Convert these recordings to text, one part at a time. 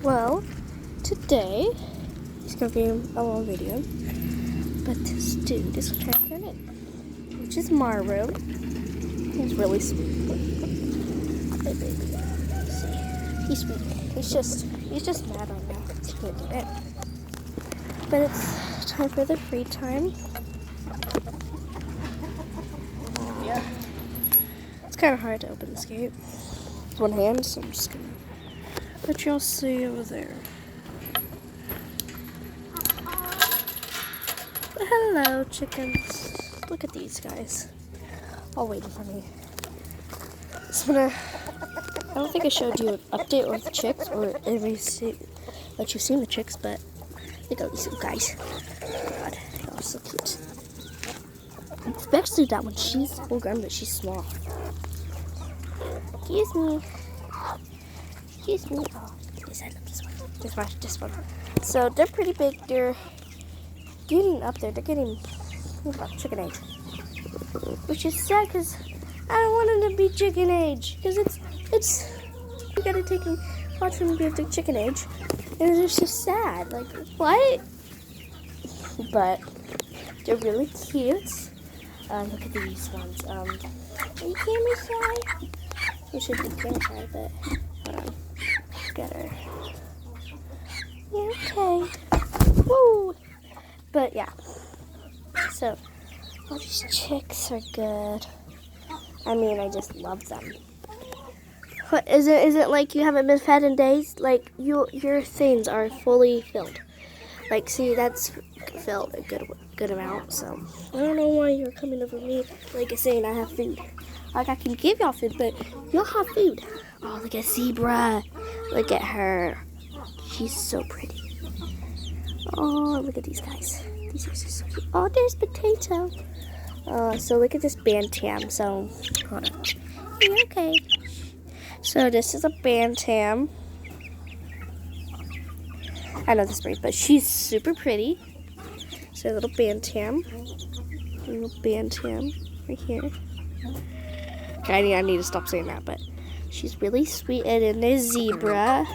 Well, today it's gonna be a long video, but this dude is trying to turn in, which is Maru. He's really sweet. Hey baby, see, he's sweet. He's just mad right now. He can't do it. But it's time for the free time. Yeah. It's kind of hard to open this gate with one hand, so I'm just gonna let y'all see over there. Hello, chickens. Look at these guys, all waiting for me. I don't think I showed you an update on the chicks, or if you've seen the chicks, but look at these little guys. God, they are so cute. Especially that one. She's full grown, but she's small. Excuse me. Excuse me. Oh, this one. This one. So they're pretty big. They're getting up there. They're getting chicken age, which is sad because I don't want them to be chicken age, because it's you gotta take and watch them be the chicken age, and it's just sad. Like what? But they're really cute. Look at these ones. Are you camera shy? You should be camera shy, but hold on. Get her. Yeah, okay. Woo! But yeah. So all these chicks are good. I mean, I just love them. What is it like you haven't been fed in days? Like your things are fully filled. Like, see, that's filled a good amount. So I don't know why you're coming over me like saying I have food. Like I can give y'all food, but y'all have food. Oh, look at Zebra. Look at her. She's so pretty. Oh, look at these guys. These guys are so cute. Oh, there's Potato. So look at this Bantam. So, hold on. Yeah, okay. So this is a Bantam. I know this breed, but she's super pretty. So a little Bantam. Right here. Okay, I need to stop saying that, but she's really sweet. And then there's Zebra.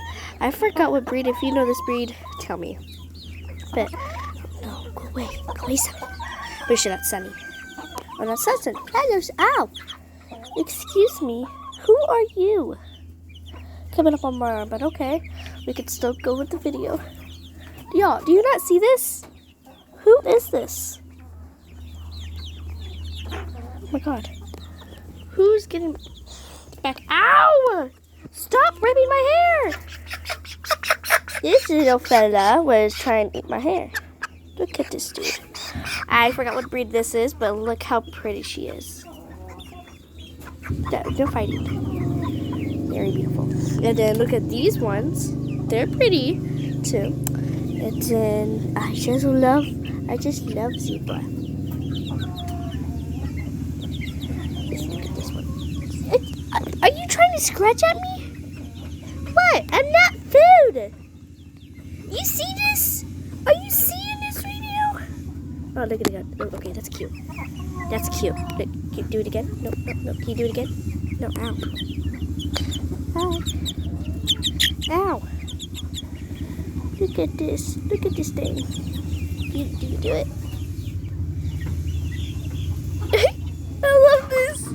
I forgot what breed. If you know this breed, tell me. But no, go away, Sunny. Pretty sure that's Sunny. Oh, that's Sunny. Ow! Excuse me. Who are you? Coming up on my arm, but okay. We can still go with the video. Y'all, do you not see this? Who is this? Oh my god. Who's getting back? Ow! Stop ripping my hair! This little fella was trying to eat my hair. Look at this dude. I forgot what breed this is, but look how pretty she is. They're fighting. Very beautiful. And then look at these ones. They're pretty too. And then I just love Zebra. Just look at this one. Are you trying to scratch at me? What? I'm not food. You see this? Are you seeing this video? Oh, look at it. Oh, okay, that's cute. That's cute. Look, can you do it again? No. Can you do it again? No, ow. Ow. Look at this. Look at this thing. Do you do it? I love this.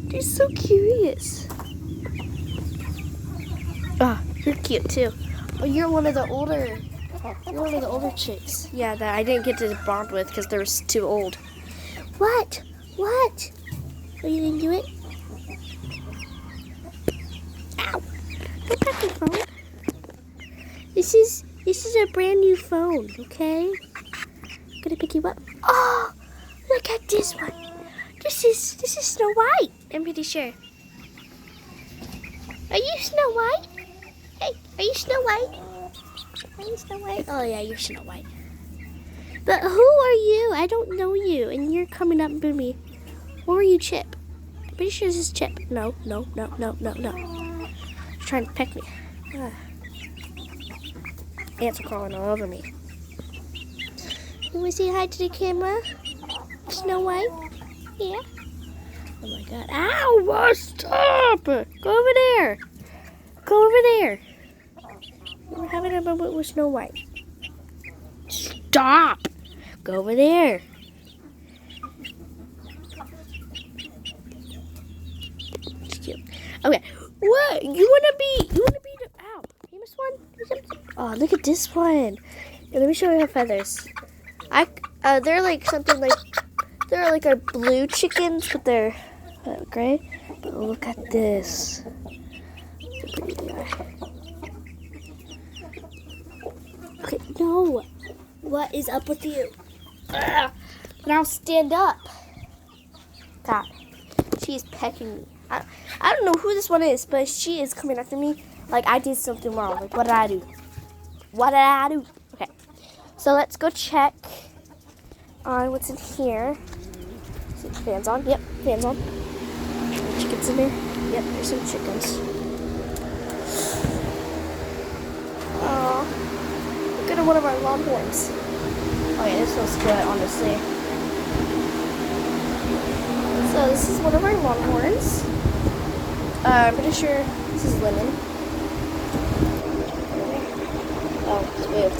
They're so curious. Ah, you're cute too. Oh, you're one of the older chicks. Yeah, that I didn't get to bond with because they were too old. What? Oh, you didn't do it? Ow! Don't touch your phone. This is a brand new phone, okay? I'm gonna pick you up. Oh, look at this one. This is Snow White. I'm pretty sure. Are you Snow White? Hey, are you Snow White? Are you Snow White? Oh yeah, you're Snow White. But who are you? I don't know you, and you're coming up to me. Or are you Chip? I'm pretty sure this is Chip. No. She's trying to peck me. Ants are crawling all over me. You want to say hi to the camera? Snow White? Yeah. Oh my god. Ow! Stop! Go over there. We're having a moment with Snow White. Stop! Go over there. Okay. What? You wanna be the ow, famous one? Oh, look at this one. Here, let me show you her feathers. They're like something like they're like our blue chickens, but they're gray. But look at this. Look how pretty they are. Okay, no. What is up with you? Ugh. Now stand up. God, she's pecking me. I don't know who this one is, but she is coming after me like I did something wrong. Like, what did I do? What did I do? Okay, so let's go check on what's in here. See, fans on? Yep, fans on. Chickens in there? Yep, there's some chickens. Oh, look at one of our longhorns. Oh yeah, this looks good, honestly. So this is one of our longhorns. I'm pretty sure this is Lemon. Oh, it's moved.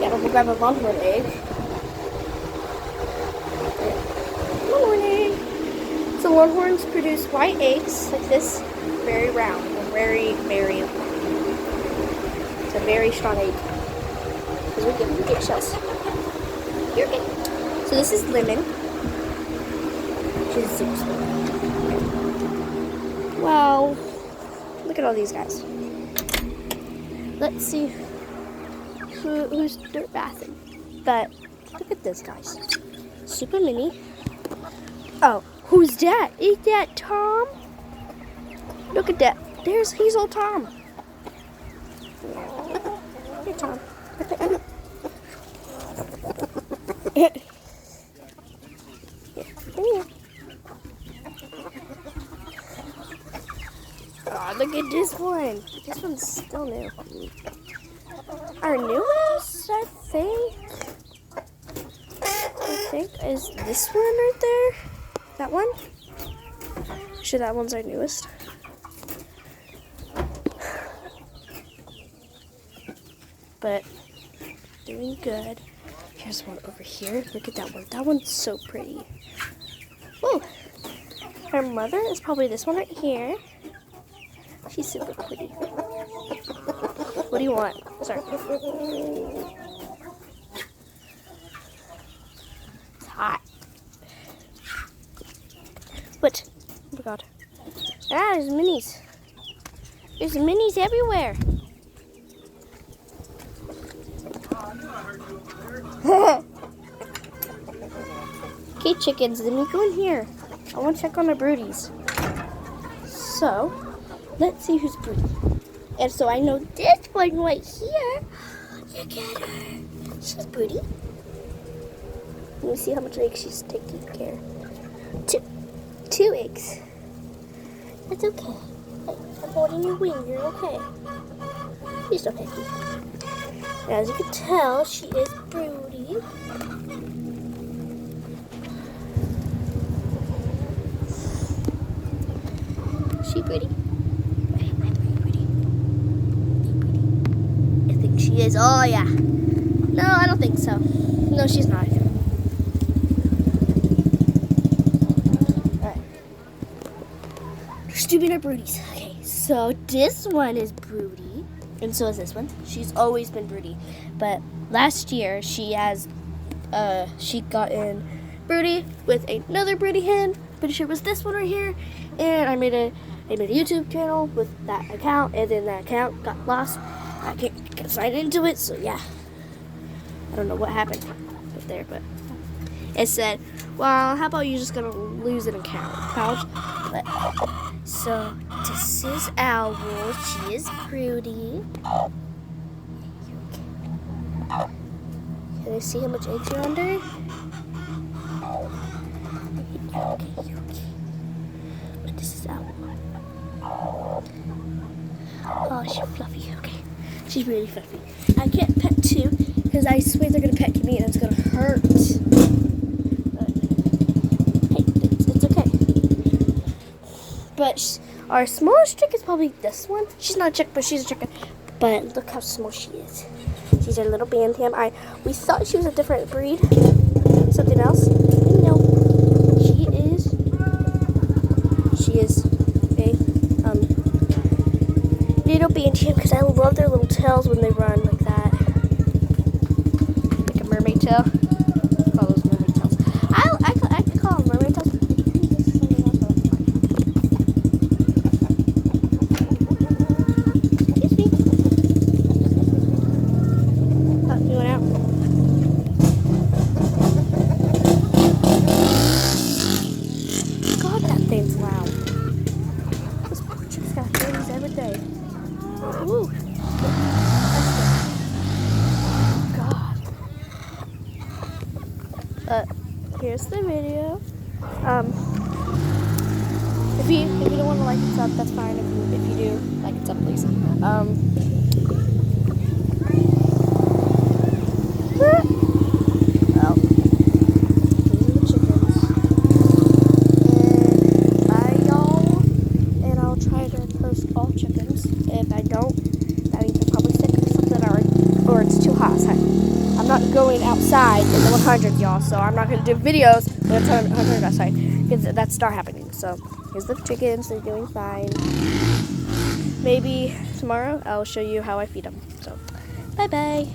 Yeah, I'm gonna grab a longhorn egg. Longhorn egg. So longhorns produce white eggs like this, very round, very, it's a very strong egg. Because we get shells. Here, okay. So this is Lemon. She's super small. Wow. Look at all these guys. Let's see who's dirt bathing. But look at this, guys. Super mini. Oh, who's that? Is that Tom? Look at that. He's old Tom. Hey, Tom. Here. Oh, look at this one. This one's still new. Our newest, I think, is this one right there. That one. Sure, that one's our newest. But doing good. Here's one over here. Look at that one. That one's so pretty. Whoa. Her mother is probably this one right here. She's super pretty. What do you want? Sorry. It's hot. What? Oh my god. Ah, there's minis. There's minis everywhere. Okay, chickens, let me go in here. I want to check on the broodies. So, let's see who's broody. And so I know this one right here. Look at her. She's broody. Let me see how much eggs she's taking care of. Two eggs. That's okay. Hey, I'm holding your wing. You're okay. She's okay. As you can tell, she is broody. She pretty? Pretty. I think she is. Oh yeah. No, I don't think so. No, she's not. Alright. Stupid are broodies. Okay, so this one is broody. And so is this one. She's always been broody. But last year she got in broody with another broody hen. Pretty sure it was this one right here. And I made a YouTube channel with that account, and then that account got lost. I can't sign into it, so yeah. I don't know what happened up there, but it said, well, how about you just gonna lose an account? But, so this is Owl. She is broody. Can I see how much eggs are under? Okay. But this is Owl. Oh, she's fluffy. Okay. She's really fluffy. I can't pet two because I swear they're going to pet me and it's going to hurt. But, hey, it's okay. But Our smallest chick is probably this one. She's not a chick, but she's a chicken. But look how small she is. She's our little bantam. We thought she was a different breed, something else. No, she is a little bantam because I love their little tails when they run like that, like a mermaid tail. Call those mermaid tails. I could call them mermaid tails. Excuse me. Oh, you went out. God, that thing's loud. This poor chick's got babies every day. Woo. God. Here's the video. If you don't want to like and sub, that's fine. If you do, like and sub, please. Well, these are the chickens. And bye, y'all. And I'll try to post all chickens. If I don't, that means I'm probably sick or something, or it's too hot outside. I'm not going outside in the 100s, y'all, so I'm not going to do videos when it's 100 outside, because that's start happening. So here's the chickens. They're doing fine. Maybe tomorrow I'll show you how I feed them. So bye-bye.